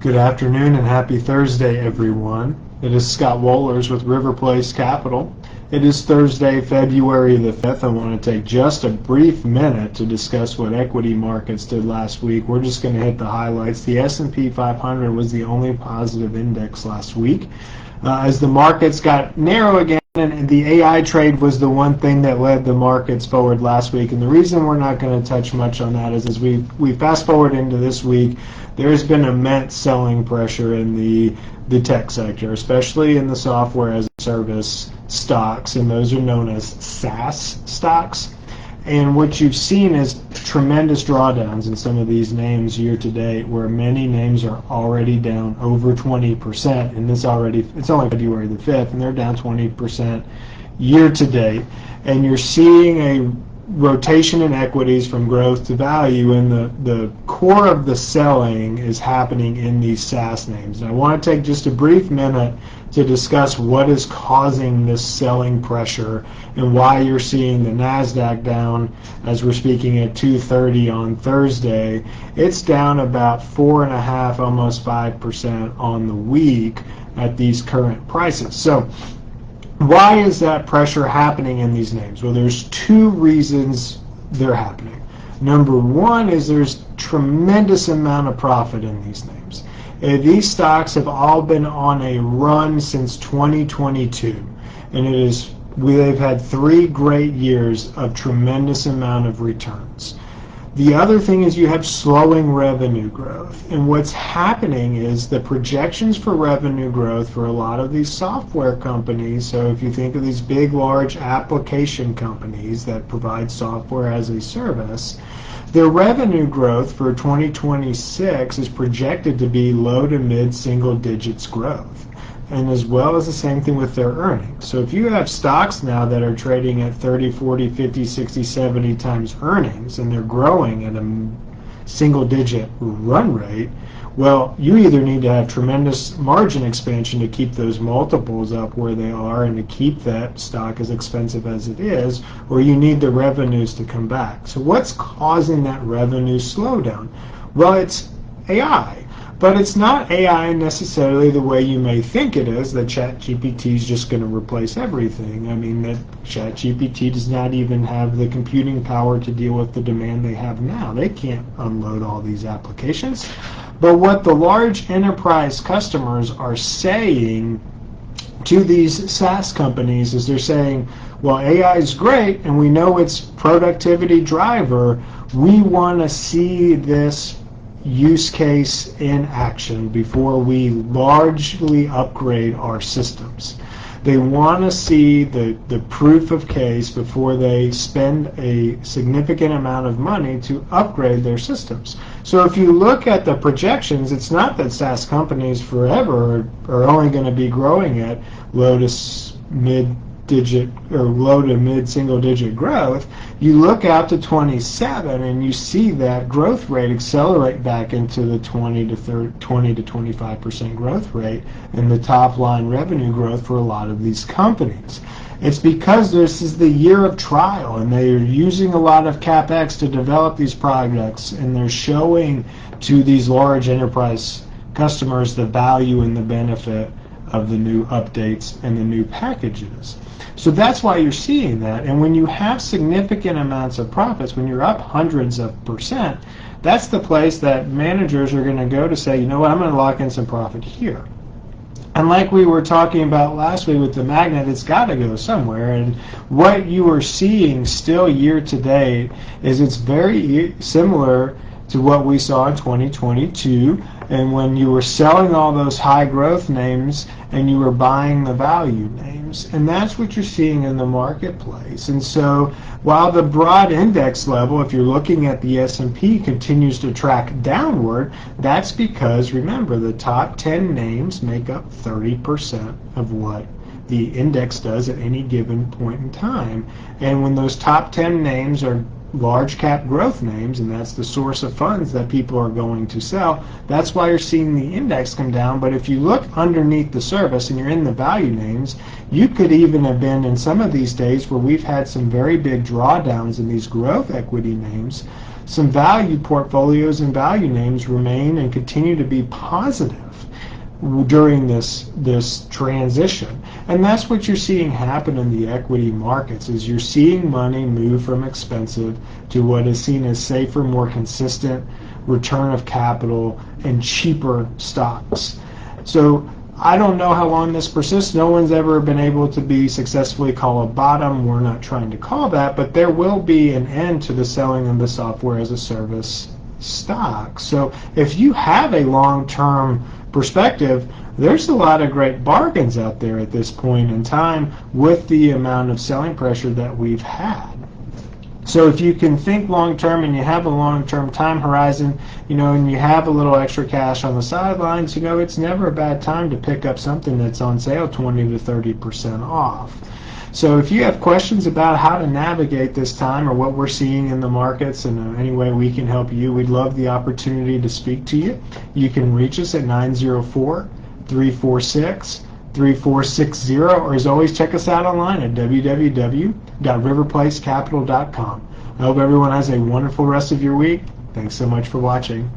Good afternoon and happy Thursday, everyone. It is Scott Wohlers with River Place Capital. It is Thursday, February the 5th. I want to take just a brief minute to discuss what equity markets did last week. We're just going to hit the highlights. The S&P 500 was the only positive index last week. As the markets got narrow again, and the AI trade was the one thing that led the markets forward last week. And the reason we're not going to touch much on that is as we fast forward into this week, there's been immense selling pressure in the tech sector, especially in the software as a service stocks, and those are known as SaaS stocks. And what you've seen is tremendous drawdowns in some of these names year to date, where many names are already down over 20%. And it's only February the 5th, and they're down 20% year to date. And you're seeing a rotation in equities from growth to value, and the core of the selling is happening in these SaaS names. And I want to take just a brief minute to discuss what is causing this selling pressure and why you're seeing the NASDAQ down as we're speaking at 230 on Thursday. It's down about 4.5%, almost 5% on the week at these current prices. So why is that pressure happening in these names? Well, there's two reasons they're happening. Number one is there's tremendous amount of profit in these names. These stocks have all been on a run since 2022, and they've had 3 great years of tremendous amount of returns. The other thing is you have slowing revenue growth, and what's happening is the projections for revenue growth for a lot of these software companies, so if you think of these big large application companies that provide software as a service, their revenue growth for 2026 is projected to be low to mid single digits growth, and as well as the same thing with their earnings. So if you have stocks now that are trading at 30, 40, 50, 60, 70 times earnings, and they're growing at a single digit run rate, well, you either need to have tremendous margin expansion to keep those multiples up where they are and to keep that stock as expensive as it is, or you need the revenues to come back. So what's causing that revenue slowdown? Well, it's AI. But it's not AI necessarily the way you may think it is, that ChatGPT is just going to replace everything. I mean, that ChatGPT does not even have the computing power to deal with the demand they have now. They can't unload all these applications. But what the large enterprise customers are saying to these SaaS companies is they're saying, well, AI is great, and we know it's productivity driver. We want to see this use case in action before we largely upgrade our systems. They want to see the proof of case before they spend a significant amount of money to upgrade their systems. So if you look at the projections, it's not that SaaS companies forever are only going to be growing at low to mid single digit growth. You look out to 27 and you see that growth rate accelerate back into the 20 to 25% growth rate in the top line revenue growth for a lot of these companies. It's because this is the year of trial, and they're using a lot of CapEx to develop these projects, and they're showing to these large enterprise customers the value and the benefit of the new updates and the new packages. So that's why you're seeing that. And when you have significant amounts of profits, when you're up hundreds of percent, that's the place that managers are going to go to say, you know what, I'm going to lock in some profit here. And like we were talking about last week with the magnet, it's got to go somewhere. And what you are seeing still year to date is it's very similar to what we saw in 2022, and when you were selling all those high growth names and you were buying the value names, and that's what you're seeing in the marketplace. And so while the broad index level, if you're looking at the S&P, continues to track downward, that's because, remember, the top 10 names make up 30% of what the index does at any given point in time. And when those top 10 names are large cap growth names, and that's the source of funds that people are going to sell, that's why you're seeing the index come down. But if you look underneath the surface and you're in the value names, you could even have been in some of these days where we've had some very big drawdowns in these growth equity names, some value portfolios and value names remain and continue to be positive during this transition. And that's what you're seeing happen in the equity markets, is you're seeing money move from expensive to what is seen as safer, more consistent return of capital and cheaper stocks. So I don't know how long this persists. No one's ever been able to be successfully call a bottom. We're not trying to call that, but there will be an end to the selling of the software as a service stock. So if you have a long-term perspective, there's a lot of great bargains out there at this point in time with the amount of selling pressure that we've had. So if you can think long-term and you have a long-term time horizon, and you have a little extra cash on the sidelines, it's never a bad time to pick up something that's on sale 20 to 30% off. So if you have questions about how to navigate this time or what we're seeing in the markets and any way we can help you, we'd love the opportunity to speak to you. You can reach us at 904-346-3460, or as always, check us out online at www.riverplacecapital.com. I hope everyone has a wonderful rest of your week. Thanks so much for watching.